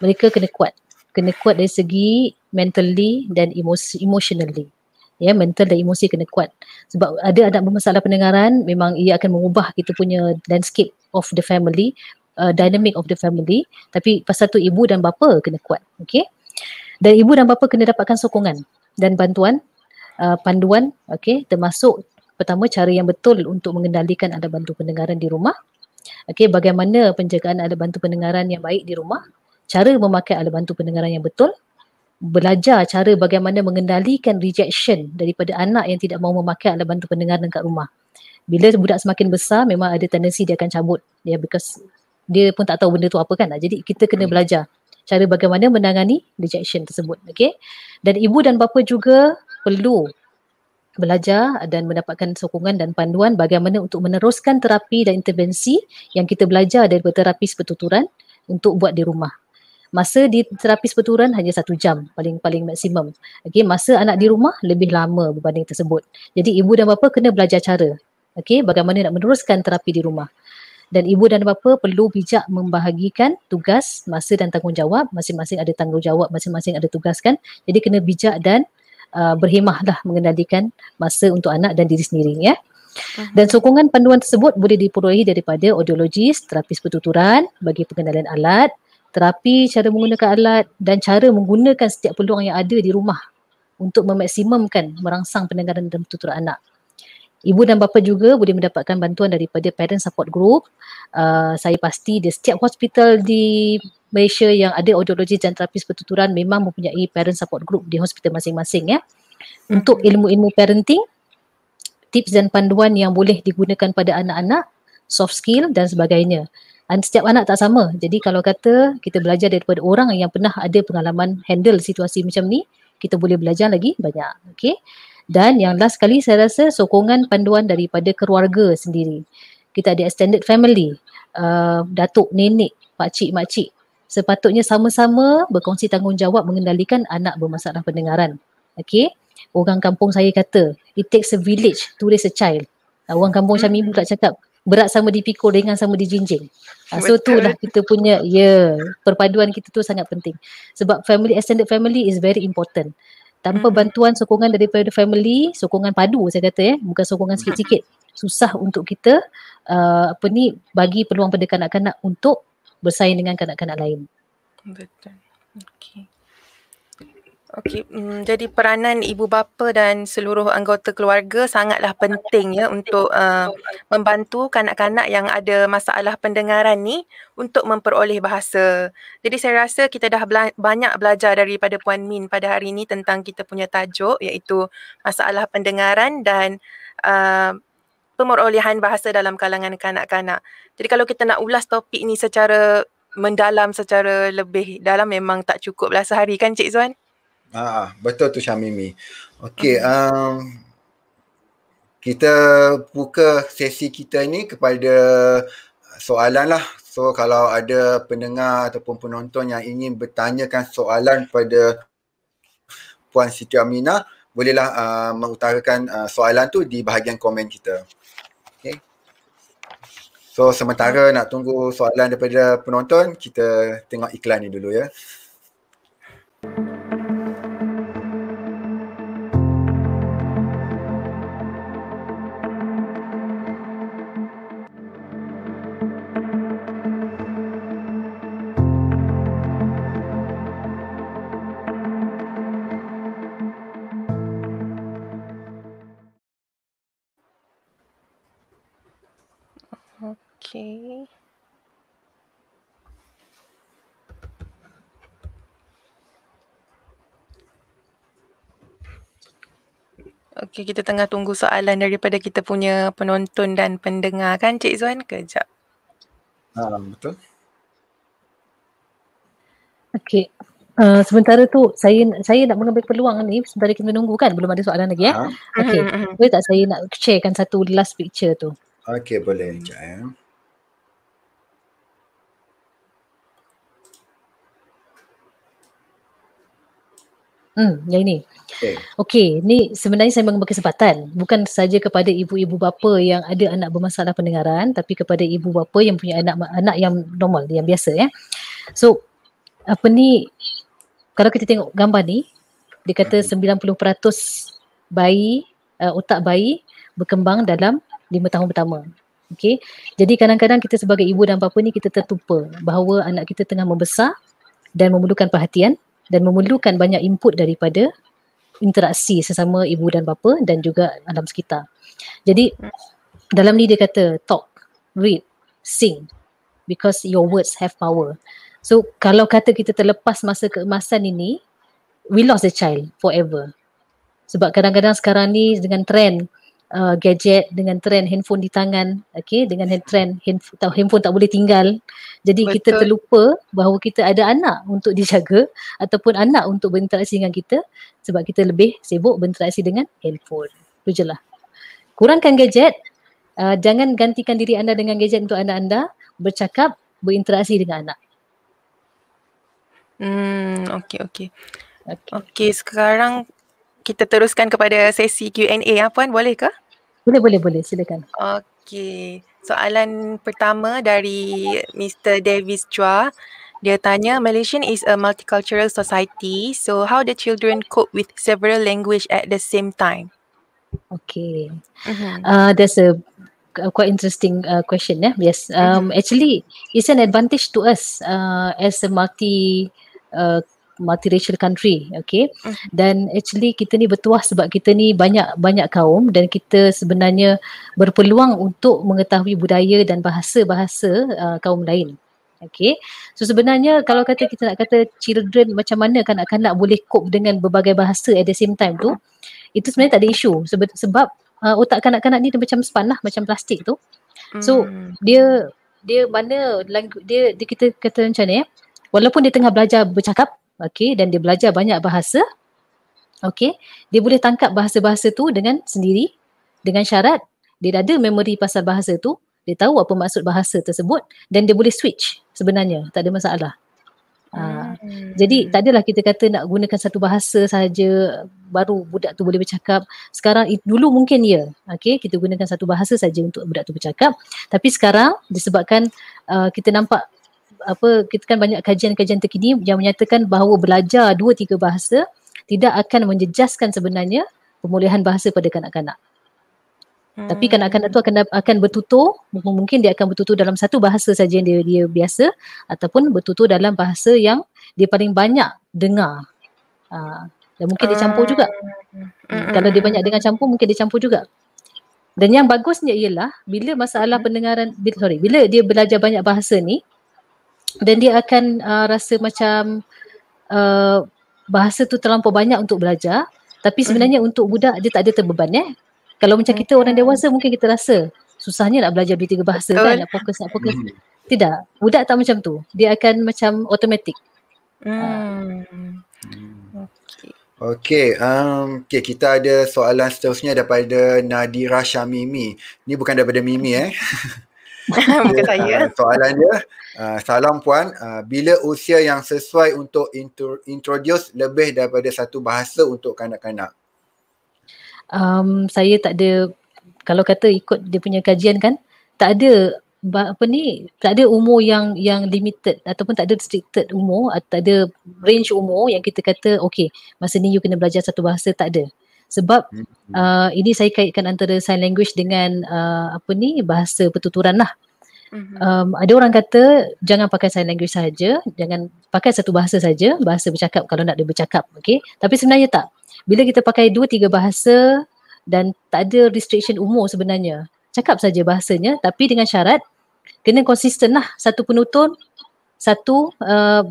Speaker 3: mereka kena kuat kena kuat dari segi mentally dan emotionally. Ya, mental dan emosi kena kuat. Sebab ada anak bermasalah pendengaran, memang ia akan mengubah kita punya landscape of the family, dynamic of the family. Tapi pasal tu ibu dan bapa kena kuat. Okay. Dan ibu dan bapa kena dapatkan sokongan dan bantuan, panduan, okay, termasuk pertama cara yang betul untuk mengendalikan alat bantu pendengaran di rumah. Okay, bagaimana penjagaan alat bantu pendengaran yang baik di rumah, cara memakai alat bantu pendengaran yang betul, belajar cara bagaimana mengendalikan rejection daripada anak yang tidak mahu memakai alat bantu pendengaran kat rumah. Bila budak semakin besar, memang ada tendensi dia akan cabut, because dia pun tak tahu benda tu apa kan. Jadi kita kena belajar cara bagaimana menangani rejection tersebut. Okay? Dan ibu dan bapa juga perlu belajar dan mendapatkan sokongan dan panduan bagaimana untuk meneruskan terapi dan intervensi yang kita belajar daripada terapis pertuturan untuk buat di rumah. Masa di terapis pertuturan hanya 1 jam paling maksimum. Okay, masa anak di rumah lebih lama berbanding tersebut. Jadi ibu dan bapa kena belajar cara, okay, bagaimana nak meneruskan terapi di rumah. Dan ibu dan bapa perlu bijak membahagikan tugas, masa dan tanggungjawab. Masing-masing ada tanggungjawab, masing-masing ada tugas kan. Jadi kena bijak dan berhemahlah mengendalikan masa untuk anak dan diri sendiri ya. Dan sokongan panduan tersebut boleh diperolehi daripada audiologis, terapis pertuturan bagi pengenalan alat, terapi cara menggunakan alat dan cara menggunakan setiap peluang yang ada di rumah untuk memaksimumkan merangsang pendengaran dan pertuturan anak. Ibu dan bapa juga boleh mendapatkan bantuan daripada parent support group. Saya pasti di setiap hospital di Malaysia yang ada audiologis dan terapis pertuturan memang mempunyai parent support group di hospital masing-masing ya. Untuk ilmu-ilmu parenting, tips dan panduan yang boleh digunakan pada anak-anak, soft skill dan sebagainya. Dan setiap anak tak sama. Jadi kalau kata kita belajar daripada orang yang pernah ada pengalaman handle situasi macam ni, kita boleh belajar lagi banyak. Okay? Dan yang last sekali saya rasa sokongan panduan daripada keluarga sendiri. Kita ada extended family, datuk, nenek, pakcik, makcik. Sepatutnya sama-sama berkongsi tanggungjawab mengendalikan anak bermasalah pendengaran. Okay? Orang kampung saya kata, it takes a village to raise a child. Orang kampung macam ibu tak cakap, berat sama dipikul, ringan sama dijinjing. So itulah kita punya, perpaduan kita tu sangat penting. Sebab family, extended family is very important. Tanpa bantuan sokongan daripada family, sokongan padu saya kata bukan sokongan sikit-sikit. Susah untuk kita bagi peluang pada kanak-kanak untuk bersaing dengan kanak-kanak lain.
Speaker 1: Betul. Okey, jadi peranan ibu bapa dan seluruh anggota keluarga sangatlah penting ya untuk membantu kanak-kanak yang ada masalah pendengaran ni untuk memperoleh bahasa. Jadi saya rasa kita dah banyak belajar daripada Puan Min pada hari ini tentang kita punya tajuk iaitu masalah pendengaran dan pemerolehan bahasa dalam kalangan kanak-kanak. Jadi kalau kita nak ulas topik ni secara mendalam, secara lebih dalam memang tak cukuplah sehari kan Cik Zuan?
Speaker 2: Betul tu Syamimi. Okey, kita buka sesi kita ni kepada soalan lah. So kalau ada pendengar ataupun penonton yang ingin bertanyakan soalan kepada Puan Siti Aminah, bolehlah mengutarakan soalan tu di bahagian komen kita. Okay. So sementara nak tunggu soalan daripada penonton, kita tengok iklan ni dulu ya.
Speaker 1: Okay. Okey, kita tengah tunggu soalan daripada kita punya penonton dan pendengar kan Cik Zuan? Kejap.
Speaker 2: Betul.
Speaker 3: Okey. Sementara tu saya nak mengambil peluang ni sementara kita menunggu kan, belum ada soalan lagi ya. Okey. Boleh tak saya nak sharekan satu last picture tu?
Speaker 2: Okey, boleh. Sekejap ya.
Speaker 3: Yang ini. Okey, ni sebenarnya saya mengambil kesempatan bukan saja kepada ibu-ibu bapa yang ada anak bermasalah pendengaran, tapi kepada ibu bapa yang punya anak yang normal, yang biasa ya. So kalau kita tengok gambar ni, dia kata 90% bayi, otak bayi berkembang dalam 5 tahun pertama. Okay. Jadi kadang-kadang kita sebagai ibu dan bapa ni kita terlupa bahawa anak kita tengah membesar dan memerlukan perhatian dan memerlukan banyak input daripada interaksi sesama ibu dan bapa dan juga alam sekitar. Jadi dalam ni dia kata talk, read, sing because your words have power. So kalau kata kita terlepas masa keemasan ini, we lost the child forever. Sebab kadang-kadang sekarang ni dengan trend gadget, dengan trend handphone di tangan, okay, dengan trend handphone tak boleh tinggal. Jadi kita terlupa bahawa kita ada anak untuk dijaga ataupun anak untuk berinteraksi dengan kita sebab kita lebih sibuk berinteraksi dengan handphone. Itu je lah. Kurangkan gadget, jangan gantikan diri anda dengan gadget untuk anak anda, bercakap, berinteraksi dengan anak.
Speaker 1: Okey, sekarang kita teruskan kepada sesi Q&A Puan, boleh ke?
Speaker 3: Boleh, silakan.
Speaker 1: Okey, soalan pertama dari Mr. Davis Chua. Dia tanya, Malaysian is a multicultural society, so how the children cope with several language at the same time?
Speaker 3: Okay, that's a quite interesting question. Yes, actually it's an advantage to us as a multiracial country, okay. Dan actually kita ni bertuah sebab kita ni banyak kaum dan kita sebenarnya berpeluang untuk mengetahui budaya dan bahasa-bahasa kaum lain. Okay, so sebenarnya kalau kata kita nak kata children macam mana kanak-kanak boleh cope dengan berbagai bahasa at the same time tu, itu sebenarnya tak ada isu sebab otak kanak-kanak ni dia macam span lah, macam plastik tu. So dia mana dia kita kata macam ni, walaupun dia tengah belajar bercakap, okay, dan dia belajar banyak bahasa, okay, dia boleh tangkap bahasa-bahasa tu dengan sendiri, dengan syarat dia ada memori pasal bahasa tu, dia tahu apa maksud bahasa tersebut dan dia boleh switch sebenarnya, tak ada masalah. Jadi tak adalah kita kata nak gunakan satu bahasa saja baru budak tu boleh bercakap. Sekarang dulu mungkin ya, okay, kita gunakan satu bahasa saja untuk budak tu bercakap, tapi sekarang disebabkan kita nampak kita kan banyak kajian-kajian terkini yang menyatakan bahawa belajar 2-3 bahasa tidak akan menjejaskan sebenarnya pemulihan bahasa pada kanak-kanak. Tapi kanak-kanak tu akan bertutur, mungkin dia akan bertutur dalam satu bahasa saja yang dia biasa ataupun bertutur dalam bahasa yang dia paling banyak dengar. Dan mungkin dia campur juga. Kalau dia banyak dengar campur, mungkin dia campur juga. Dan yang bagusnya ialah bila masalah pendengaran, bila dia belajar banyak bahasa ni, dan dia akan rasa macam bahasa tu terlampau banyak untuk belajar, tapi sebenarnya untuk budak dia tak ada terbeban. Kalau macam kita orang dewasa mungkin kita rasa susahnya nak belajar 2-3 bahasa. Betul. Kan nak fokus. Tidak, budak tak macam tu. Dia akan macam automatik.
Speaker 2: Okay, kita ada soalan seterusnya daripada Nadira Syamimi. Ni bukan daripada Mimi
Speaker 1: Bukan saya.
Speaker 2: Soalan dia, salam Puan, bila usia yang sesuai untuk introduce lebih daripada satu bahasa untuk kanak-kanak?
Speaker 3: Saya tak ada, kalau kata ikut dia punya kajian kan, tak ada tak ada umur yang limited ataupun tak ada restricted umur, tak ada range umur yang kita kata okay, masa ni you kena belajar satu bahasa, tak ada. Sebab ini saya kaitkan antara sign language dengan bahasa pertuturan lah. Ada orang kata jangan pakai sign language saja, jangan pakai satu bahasa saja, bahasa bercakap kalau nak dia bercakap, okay. Tapi sebenarnya tak. Bila kita pakai 2-3 bahasa dan tak ada restriction umur sebenarnya, cakap saja bahasanya tapi dengan syarat kena konsisten lah, satu penutur,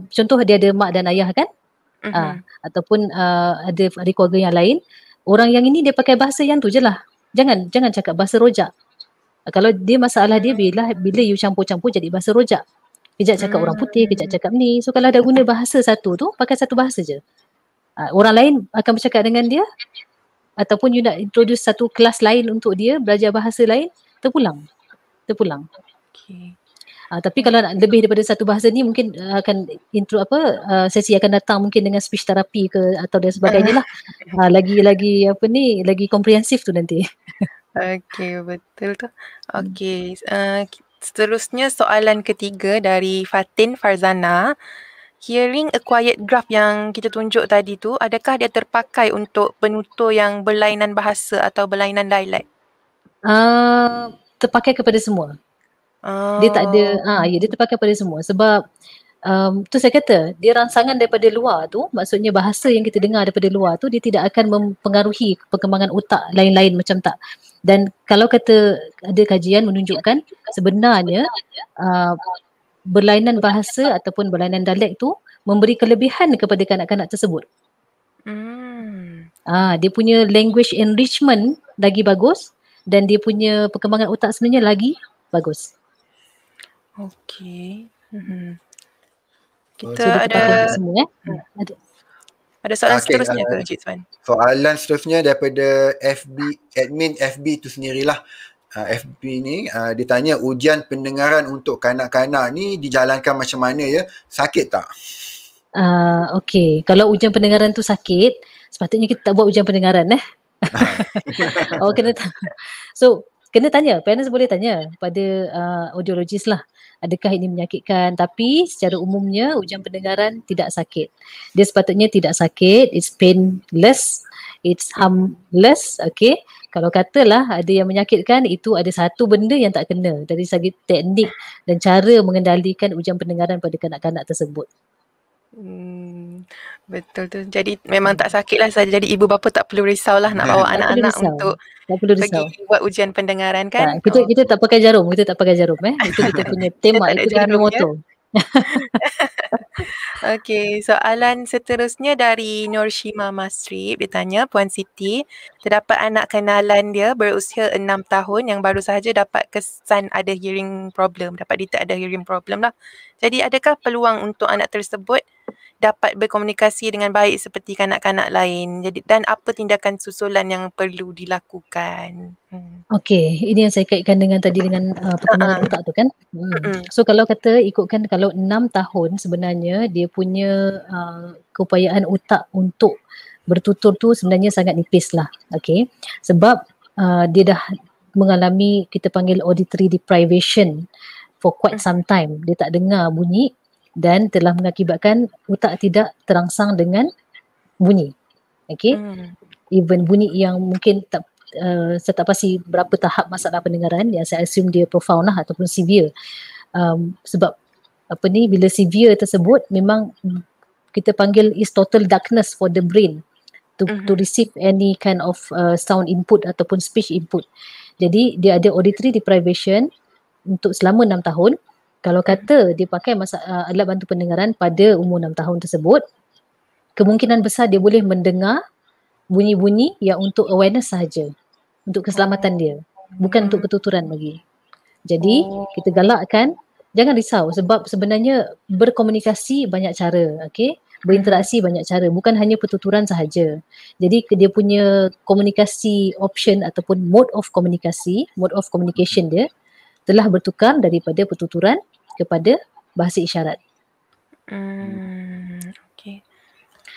Speaker 3: contoh dia ada mak dan ayah kan, ataupun ada ahli keluarga yang lain, orang yang ini dia pakai bahasa yang tu je lah, jangan cakap bahasa rojak. Kalau dia masalah dia bila you campur-campur jadi bahasa rojak, kejap cakap orang putih, kejap cakap ni. So kalau dah guna bahasa satu tu, pakai satu bahasa je. Orang lain akan bercakap dengan dia ataupun you nak introduce satu kelas lain untuk dia belajar bahasa lain, terpulang. Okay. Tapi kalau nak lebih daripada satu bahasa ni mungkin akan sesi akan datang mungkin dengan speech therapy ke atau dan sebagainya lah. Lagi komprehensif tu nanti.
Speaker 1: Okay, betul tu. Okay, seterusnya soalan ketiga dari Fatin Farzana. hearing acquired graph yang kita tunjuk tadi tu, adakah dia terpakai untuk penutur yang berlainan bahasa atau berlainan dialek?
Speaker 3: Terpakai kepada semua. Dia tak ada, dia terpakai pada semua sebab tu saya kata, dia rangsangan daripada luar tu, maksudnya bahasa yang kita dengar daripada luar tu, dia tidak akan mempengaruhi perkembangan otak lain-lain macam tak. Dan kalau kata ada kajian menunjukkan sebenarnya berlainan bahasa ataupun berlainan dialek tu memberi kelebihan kepada kanak-kanak tersebut. Dia punya language enrichment lagi bagus dan dia punya perkembangan otak sebenarnya lagi bagus.
Speaker 1: Okey.
Speaker 3: Kita ada semua
Speaker 1: Ada soalan seterusnya ke Cik Swan?
Speaker 2: Soalan seterusnya daripada admin FB tu sendirilah. FB ni dia tanya ujian pendengaran untuk kanak-kanak ni dijalankan macam mana ya? Sakit tak?
Speaker 3: Okey, kalau ujian pendengaran tu sakit, sepatutnya kita tak buat ujian pendengaran kena tanya, parents boleh tanya pada audiologist lah, adakah ini menyakitkan, tapi secara umumnya ujian pendengaran tidak sakit. Dia sepatutnya tidak sakit, it's painless, it's harmless, okay. Kalau katalah ada yang menyakitkan, itu ada satu benda yang tak kena dari segi teknik dan cara mengendalikan ujian pendengaran pada kanak-kanak tersebut.
Speaker 1: Betul tu. Jadi memang tak sakit lah saja. Jadi ibu bapa tak perlu risaulah nak bawa anak-anak untuk pergi buat ujian pendengaran kan.
Speaker 3: Kita tak pakai jarum, Itu kita punya tema, itu kita punya moto.
Speaker 1: Okey, soalan seterusnya dari Nurshima Masrib. Dia tanya, Puan Siti, terdapat anak kenalan dia berusia 6 tahun yang baru sahaja dapat kesan ada hearing problem, dapat detect ada hearing problem lah. Jadi adakah peluang untuk anak tersebut dapat berkomunikasi dengan baik seperti kanak-kanak lain? Jadi dan apa tindakan susulan yang perlu dilakukan?
Speaker 3: Okey, ini yang saya kaitkan dengan perkembangan otak tu kan. So kalau ikutkan kalau 6 tahun sebenarnya dia punya keupayaan otak untuk bertutur tu sebenarnya sangat nipis lah. Okey. Sebab dia dah mengalami kita panggil auditory deprivation for quite some time. Dia tak dengar bunyi dan telah mengakibatkan otak tidak terangsang dengan bunyi. Okey. Even bunyi yang mungkin saya tak pasti berapa tahap masalah pendengaran, yang saya assume dia profound lah ataupun severe. Sebab bila severe tersebut memang kita panggil is total darkness for the brain to receive any kind of sound input ataupun speech input. Jadi dia ada auditory deprivation untuk selama 6 tahun. Kalau kata dia pakai alat bantu pendengaran pada umur 6 tahun tersebut, kemungkinan besar dia boleh mendengar bunyi-bunyi yang untuk awareness sahaja, untuk keselamatan dia, bukan untuk ketuturan lagi. Jadi kita galakkan, jangan risau sebab sebenarnya berkomunikasi banyak cara, okey? Berinteraksi banyak cara, bukan hanya pertuturan sahaja. Jadi dia punya komunikasi option ataupun mode of communication dia telah bertukar daripada pertuturan kepada bahasa isyarat.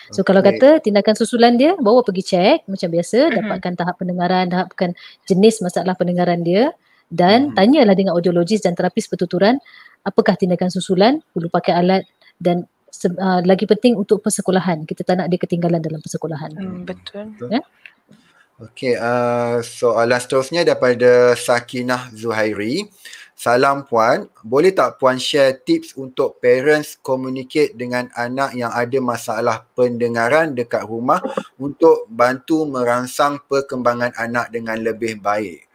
Speaker 3: So kalau kata tindakan susulan dia, bawa pergi cek macam biasa, dapatkan tahap pendengaran, dapatkan jenis masalah pendengaran dia dan tanyalah dengan audiologis dan terapis pertuturan apakah tindakan susulan, perlu pakai alat dan lagi penting untuk persekolahan. Kita tak nak dia ketinggalan dalam persekolahan.
Speaker 1: Betul.
Speaker 3: Ya?
Speaker 2: Okey, soalan seterusnya daripada Sakinah Zuhairi. Salam Puan, boleh tak Puan share tips untuk parents communicate dengan anak yang ada masalah pendengaran dekat rumah untuk bantu merangsang perkembangan anak dengan lebih baik?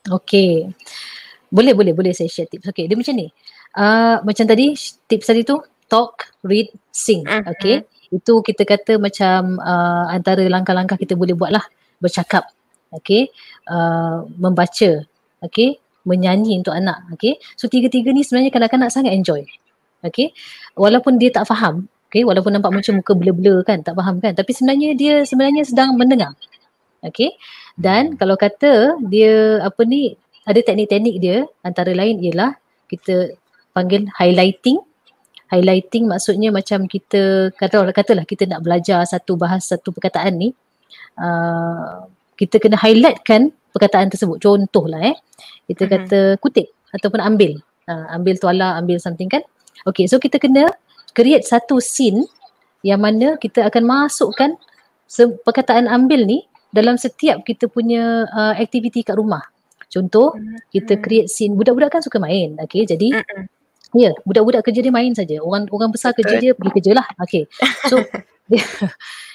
Speaker 3: Okey. Boleh saya share tips. Okey, dia macam ni. Macam tadi tips tadi tu talk, read, sing. Okey. Itu kita kata macam antara langkah-langkah kita boleh buat lah, bercakap. Okey. Membaca. Okey. Menyanyi untuk anak. Okay. So tiga-tiga ni sebenarnya kanak-kanak sangat enjoy. Okay. Walaupun dia tak faham. Okay. Walaupun nampak macam muka blur-blur kan. Tak faham kan. Tapi sebenarnya dia sedang mendengar. Okay. Dan kalau kata dia ada teknik-teknik dia, antara lain ialah kita panggil highlighting. Highlighting maksudnya macam kita katalah kita nak belajar satu perkataan ni. Kita kena highlightkan perkataan tersebut. Contohlah kita kata kutip ataupun ambil tuala, ambil something kan. Okay, so kita kena create satu scene yang mana kita akan masukkan perkataan ambil ni dalam setiap kita punya aktiviti kat rumah. Contoh, kita create scene, budak-budak kan suka main, okay, jadi ya, budak-budak kerja dia main saja. Orang besar kerja dia pergi kerja lah. Okay. So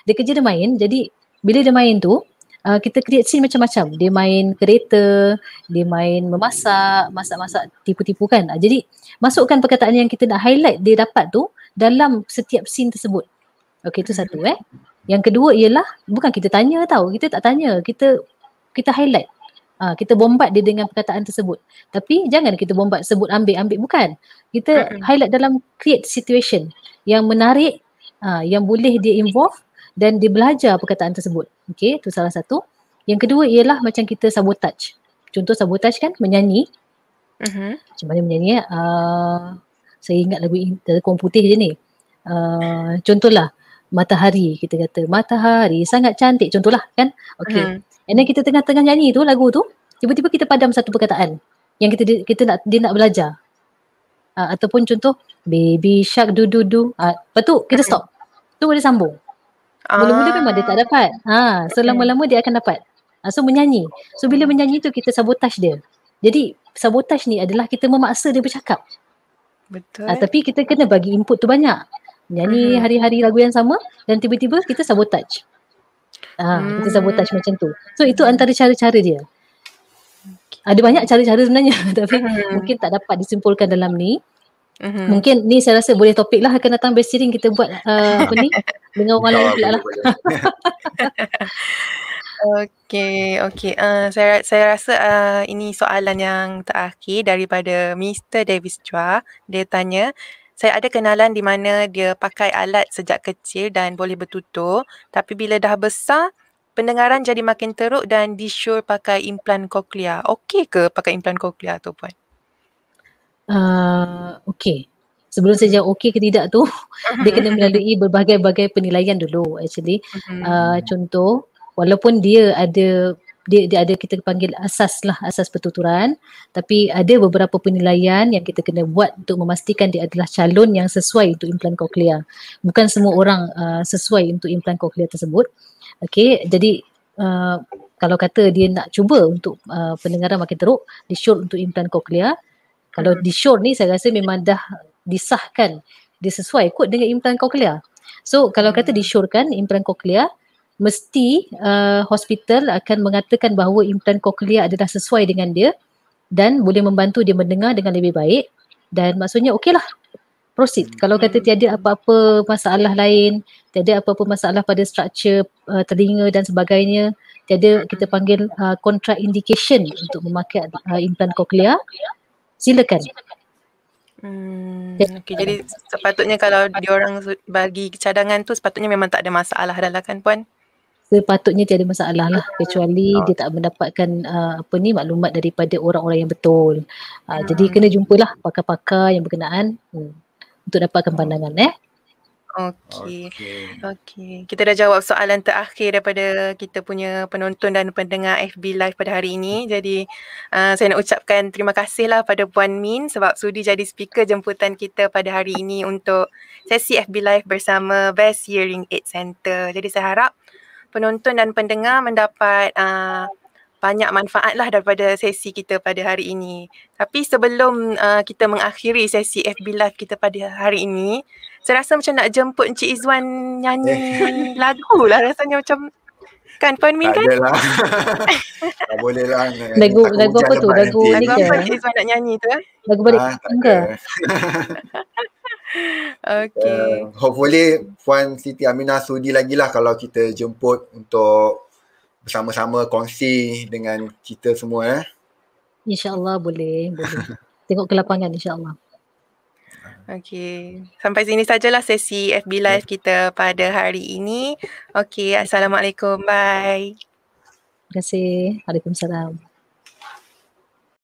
Speaker 3: dia kerja dia main. Jadi bila dia main tu, kita create scene macam-macam. Dia main kereta, dia main memasak, masak-masak, tipu-tipu kan. Jadi masukkan perkataan yang kita nak highlight dia dapat tu dalam setiap scene tersebut. Okay, itu satu. Yang kedua ialah bukan kita tanya tau. Kita tak tanya. Kita highlight. Kita bombat dia dengan perkataan tersebut. Tapi jangan kita bombat sebut ambil bukan. Kita highlight dalam create situation yang menarik, yang boleh dia involve dan dia belajar perkataan tersebut. Okay, itu salah satu. Yang kedua ialah macam kita sabotage. Contoh sabotage kan menyanyi. Macam mana menyanyi? Saya ingat lagu Telkom Putih je ni. Contohlah matahari, kita kata matahari sangat cantik, contohlah kan. Okay. And then kita tengah-tengah nyanyi tu lagu tu, tiba-tiba kita padam satu perkataan yang dia nak belajar. Ataupun contoh baby shark du. Lepas tu kita stop. Tu dia sambung. Mula-mula memang dia tak dapat. So lama-lama dia akan dapat. So menyanyi. So bila menyanyi tu kita sabotage dia. Jadi sabotage ni adalah kita memaksa dia bercakap.
Speaker 1: Betul.
Speaker 3: Tapi kita kena bagi input tu banyak. Nyanyi hari-hari lagu yang sama dan tiba-tiba kita sabotage. Kita sabotage macam tu. So itu antara cara-cara dia. Ada banyak cara-cara sebenarnya tapi mungkin tak dapat disimpulkan dalam ni. Mungkin ni saya rasa boleh topik lah akan datang bersiring kita buat apa ni dengan orang lain pula lah.
Speaker 1: Okay. Saya rasa ini soalan yang terakhir daripada Mr. Davis Chua. Dia tanya, saya ada kenalan di mana dia pakai alat sejak kecil dan boleh bertutur, tapi bila dah besar, pendengaran jadi makin teruk dan disuruh pakai implan kokliar. Okey ke pakai implan kokliar tu, Puan?
Speaker 3: Okey. Sebelum saya jawab okey ke tidak tu, dia kena melalui berbagai-bagai penilaian dulu actually. Contoh, walaupun dia ada kita panggil asas pertuturan, tapi ada beberapa penilaian yang kita kena buat untuk memastikan dia adalah calon yang sesuai untuk implan kokliar. Bukan semua orang sesuai untuk implan kokliar tersebut. Okay, jadi kalau kata dia nak cuba untuk pendengaran makin teruk, di-short untuk implan kokliar. Kalau di-short ni saya rasa memang dah disahkan dia sesuai kot dengan implan kokliar. So kalau kata di-shortkan implan kokliar, mesti hospital akan mengatakan bahawa implan kokliar adalah sesuai dengan dia dan boleh membantu dia mendengar dengan lebih baik dan maksudnya okeylah, proceed. Kalau kata tiada apa-apa masalah lain, tiada apa-apa masalah pada struktur telinga dan sebagainya, tiada kita panggil contraindication untuk memakai implan kokliar, silakan.
Speaker 1: Okay, jadi sepatutnya kalau diorang bagi cadangan tu sepatutnya memang tak ada masalah dah lah kan, Puan?
Speaker 3: Sepatutnya tiada masalah lah, kecuali dia tak mendapatkan maklumat daripada orang-orang yang betul. Jadi kena jumpalah pakar-pakar yang berkenaan untuk dapatkan pandangan.
Speaker 1: Okay. Kita dah jawab soalan terakhir daripada kita punya penonton dan pendengar FB Live pada hari ini. Jadi saya nak ucapkan terima kasih lah pada Puan Min sebab sudi jadi speaker jemputan kita pada hari ini untuk sesi FB Live bersama Best Hearing Aid Center. Jadi saya harap penonton dan pendengar mendapat banyak manfaat lah daripada sesi kita pada hari ini. Tapi sebelum kita mengakhiri sesi FB Live kita pada hari ini, saya rasa macam nak jemput Encik Izwan nyanyi lagu lah rasanya macam. Kan Puan Min kan?
Speaker 2: Tak adalah. Tak boleh lah.
Speaker 3: Lagu apa tu? Lagu
Speaker 1: apa Encik Izwan nak nyanyi tu?
Speaker 3: Lagu balik tangga.
Speaker 1: Okay.
Speaker 2: Hopefully Puan Siti Aminah sudi lagi lah kalau kita jemput untuk bersama-sama kongsi dengan kita semua.
Speaker 3: InsyaAllah boleh. Tengok ke lapangan insyaAllah.
Speaker 1: Okay. Sampai sini sajalah sesi FB Live kita pada hari ini. Okay. Assalamualaikum. Bye.
Speaker 3: Terima kasih. Waalaikumsalam.